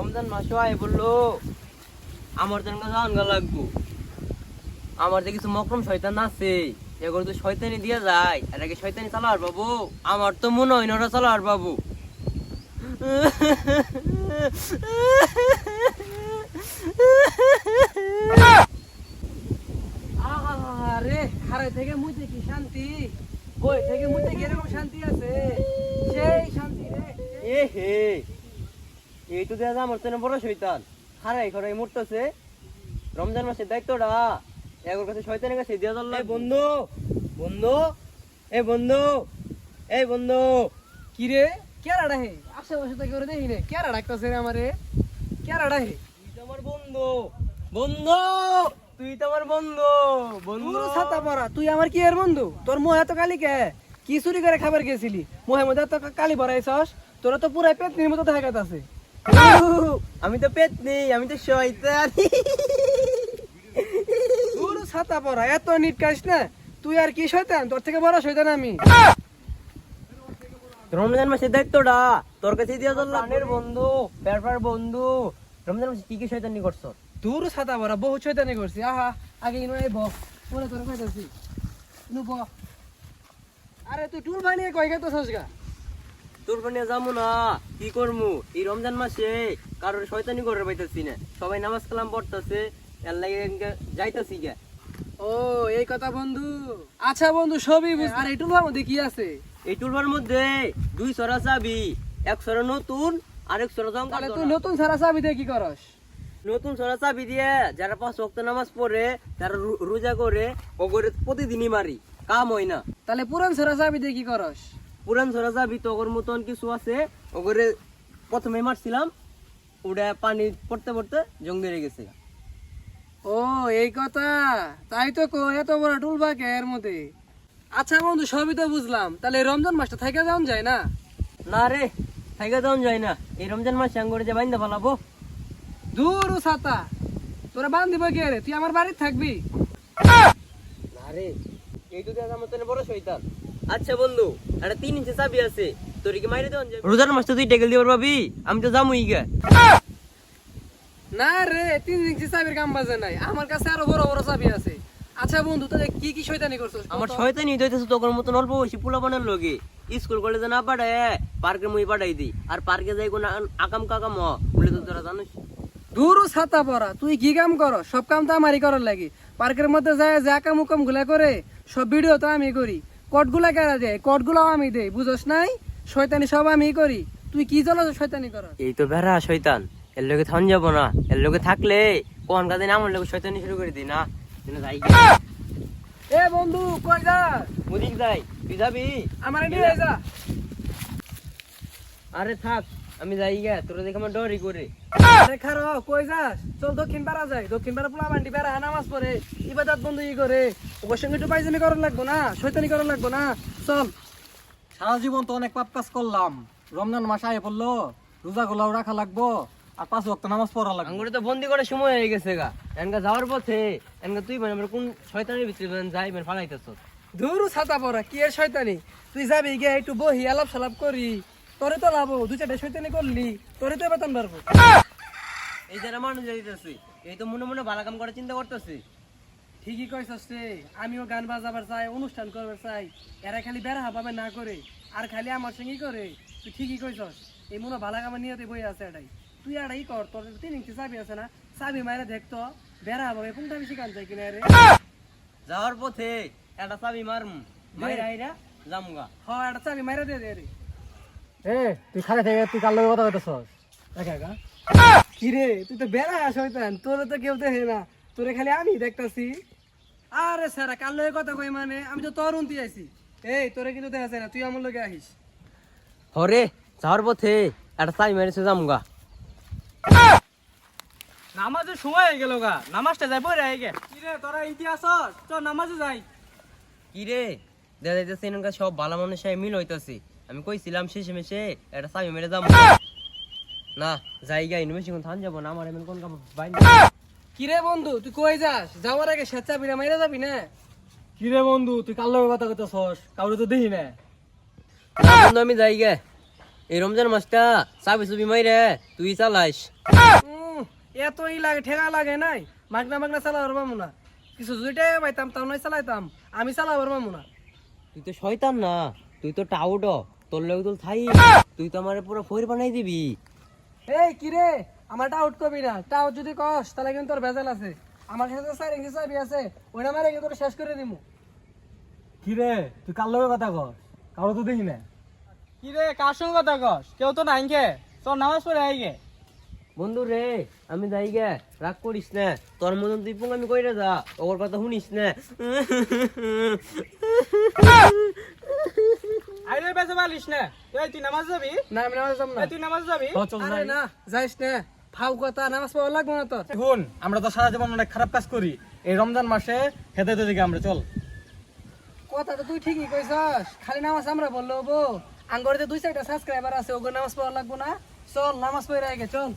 রমজান মাসও আয় বললো আমার তো জান গা লাগবো। আমার যে কিছু মকরম শয়তান আছে এগুলো তো শয়তানি দিয়ে যায়, আর আগে শয়তানি চালার বাবু আমার তো মনে হয় না ওরা চালার বাবু। আরে হারাই থেকে মুইতে কি শান্তি, বই থেকে মুইতে কি এরকম শান্তি আছে, সেই শান্তি রে। এ হে, এই তো দেখা আমার তো বড় শয়তান হারাই খরাই মরতেছে। রমজান মাসের দায়িত্বটা এগোর কাছে শয়তানের কাছে দিয়া চল। বন্ধু বন্ধু এই বন্ধু এই বন্ধু। কি রে কেরাডা হে? আশেপাশে তো কেউ দেখি রে, কেরা ডাকতেছে রে আমারে, কেরাডা হে? তুই তো আমার বন্ধু বন্ধু, তুই তো আমার বন্ধু বন্ধু। পুরো ছাতা পরা, তুই আমার কি এর বন্ধু? তোর মোহে এত কালি কে? কি চুরি করে খাবার গেছিলি? মোহে মধ্যে এত কালি ভরাইছস, তোরা তো পুরাই পেতনির মতো দেখা যাচ্ছে। আমি তো পেট নেই, আমি তো শয়তান। পুরো ছাতা পরা, এত নিট কাজ না। তুই আর কি শয়তান? তোর থেকে বড় শয়তান আমি। রমজান মাসের দায়িত্বটা তোর কাছে দিয়া চল। প্রাণের বন্ধু পেরফার বন্ধু, রমজান মাসে কি কি শয়তানি করছ? দূর ছাতা পরা, বহু শয়তানি করছি। আহা আগে ইনো এই বক পরে তোর কইতাছি ইনো ব। আরে তুই টুল বানিয়ে কই গেছস গা? তোর বানিয়ে যাবো না, কি করমু? এই রমজান মাসে কারোর শয়তানি করে পাইতাছি না, সবাই নামাজ কালাম পড়তাছে, এর লাগে যাইতাছি গা। ও এই কথা বন্ধু। আচ্ছা বন্ধু সবই বুঝ। আর এই টুলবার মধ্যে কি আছে? এই টুলবার মধ্যে 2 ছড়া চাবি, 1 ছড়া নতুন আর 1 ছড়া জং। তাহলে তুই নতুন সারা চাবি দিয়ে কি করস? নতুন ছড়া চাবি দিয়ে যারা 5 ওয়াক্ত নামাজ পড়ে, যারা রোজা করে, ওগরে প্রতিদিনই মারি, কাম হয় না। তাহলে পুরান সারা চাবি দিয়ে কি করস? পুরান ছড়া চাবি তো ওগর মতন কিছু আছে, ওগরে প্রথমে মারছিলাম, ওটা পানি পড়তে পড়তে জং ধরে গেছে। ও এই কথা, তাই তো কো এত বড় টুলবা কে এর মধ্যে। আচ্ছা বন্ধু সবই তো বুঝলাম, তাহলে এই রমজান মাসটা থেকে যাওয়া যায় না? না রে, থাইকা যাওয়া যায় না, এই রমজান মাসে আঙ্গুরে যে বাইন্দা ফেলাবো। দূর ছাতা, তোরা বান্ধিব কে রে? তুই আমার বাড়িতে থাকবি? না রে, এই তো আমার তো বড় শয়তান। আচ্ছা বন্ধু, একটা 3 ইঞ্চি চাবি আছে, তোর কি মাইরে দেওয়া যাবে? রোজার মাসটা তুই টেকেল দিবার পাবি, আমি তো যামুই গা। না রে, 3 ইঞ্চি চাবির কাম বাজে নাই, আমার কাছে আরো বড় বড় চাবি আছে। আচ্ছা বন্ধু তোদের কি কি শয়তানি করছস? আমার শয়তানি হইতেছে তোর মতন অল্প বয়সী পোলাপানের লগে। স্কুল কলেজে না পাঠায় পার্কে মুই পাঠাই দি, আর পার্কে যাই কোন আকাম কাকাম বলে তো তোরা জানিস। দূর ছাতা পরা, তুই কি কাম কর? সব কাম তো আমারই করার লাগে। পার্কের মধ্যে যায় যা কাম উকাম গুলা করে, সব ভিডিও তো আমি করি। কট গুলা কেরা দেয়, কট গুলাও আমি দেই, বুঝস নাই? শয়তানি সব আমি করি। তুই কি চলো শয়তানি কর? এই তো বেড়া শয়তান, এর লগে থান যাবো না, এর লগে থাকলে কোন কাজে আমার লগে শয়তানি শুরু করে দি না। যাই এ বন্ধু কই যা? মুদিক যাই, তুই যাবি? আমার নিয়ে যা। আরে থাক, আমি যাই গে, তোরা দেখে আমার ডরই করে। আরে খারো কই যাস? চল দক্ষিণ পাড়া যাই। দক্ষিণ পাড়া পোলা বান্ডি পাড়া নামাজ পড়ে, ইবাদত বন্ধু ই করে। ওর সঙ্গে একটু পাইজামি করার লাগবো না, শয়তানি করার লাগবো না। চল। সারা জীবন তো অনেক পাপ কাজ করলাম, রমজান মাস আয়ে পড়লো, রোজা গোলাও রাখা লাগবো, আর 5 ওয়াক্ত নামাজ পড়া লাগবে। আঙ্গুরে তো বন্দি করার সময় হয়ে গেছে গা। এনকা যাওয়ার পথে এনকা তুই মানে কোন শয়তানের ভিতরে যাই মানে ফালাইতেছ। ধুরু ছাতা পড়া, কি এর শয়তানি? তুই যাবি গে একটু বহি আলাপ সালাপ করি, তোরে তো লাভ, 2-4টা শয়তানি করলি, তোরে তো বেতন বাড়বো। এই যারা মানুষ যাইতেছে, এই তো মনে মনে ভালো কাম করার চিন্তা করতেছে। ঠিকই কইছস রে, আমিও গান বাজাবার চাই, অনুষ্ঠান করবার চাই, এরা খালি বেড়া হাবাবে না করে আর খালি আমার সঙ্গেই করে। তুই ঠিকই কইছস, এই মনে ভালো কামের নিয়তে বই আছে এটাই। তুই এটাই কর, তোর 3 ইঞ্চি চাবি আছে না, চাবি মাইরা দেখতো বেড়া হাবাবে কোনটা বেশি কান যায় কিনা রে। যাওয়ার পথে একটা চাবি মারম, মাইরা আইরা জামগা। হ্যাঁ একটা চাবি মাইরা দে দে রে। এ তুই খালি থেকে তুই কার লগে কথা কইতেছস একা একা? কি রে তুই তো বেড়া শয়তান, তোরে তো কেউ দেখে না, তোরে খালি আমি দেখতাছি। আরে সারা কাল লগে কথা কই মানে, আমি তো তোর উন্তি আইছি। এই তোরে কিন্তু দেখা যায় না, তুই আমার লগে আহিস। হরে যাওয়ার পথে একটা চাবি মারিছে জামগা। নামাজের সময় হয়ে গেল গা, নামাজটা যাই পড়ে আই গে। কি রে তোরা ইতিহাসস? চল নামাজে যাই। কি রে দেখা যাইতেছে এনকা সব ভালো মানুষের মিল হইতাছে। আমি কইছিলাম শেষে মেশে একটা চাবি মেরে যাবো না, যাই গা ইনু বেশি থান যাবো না, আমার এমন কোন কাম বাইন। কি রে বন্ধু তুই কই যাস? যাওয়ার আগে স্বেচ্ছা বিনা মাইরা যাবি না? কি রে বন্ধু তুই কার লগে কথা কইতেছস? কাউরে তো দেখি না। না বন্ধু আমি যাই গে। এই রমজান মাসটা চাবি চুবি মাইরে তুই চালাইস। এতই লাগে ঠেকা লাগে নাই, মাগনা মাগনা চালাবার পাবো না। কিছু যদি টাকা পাইতাম তাও নয় চালাইতাম, আমি চালাবার পাবো না। তুই তো শয়তান না, তুই তো টাউড, তোর লোক তো থাই, তুই তো আমার পুরো ফইর বানাই দিবি। এই কি রে, আমারটা আউট করবি না, তা আউট যদি কস তাহলে কিন্তু তোর ভেজাল আছে। আমার কাছে 4 ইঞ্চি চাবি আছে, ওইটা মারে কিন্তু তোর শেষ করে দিমু। কি রে তুই কার লগে কথা কস? কারো তো দেখি না। কি রে কার সঙ্গে কথা কস? কেউ তো নাই কে, তোর নামাজ পড়ে আই গে। বন্ধু রে, আমি যাই গে, রাগ করিস না, তোর মতন তুই আমি কইরা যা, ওর কথা শুনিস না। আইলে বেঁচে পালিস না। এই তুই নামাজ যাবি? না আমি নামাজ যাম না। এই তুই নামাজ যাবি? চল আরে না যাইস না, ফাউ কথা, নামাজ পড়া লাগবো না তোর। দেখুন আমরা তো সারা জীবন অনেক খারাপ কাজ করি, এই রমজান মাসে হেদায়েতের দিকে আমরা চল। কথা তো তুই ঠিকই কইছস, খালি নামাজ আমরা বললো হবো? আঙ্গরে 2-4টা সাবস্ক্রাইবার আছে, ওগো নামাজ পড়া লাগবো না? চল নামাজ পড়ে আগে চল।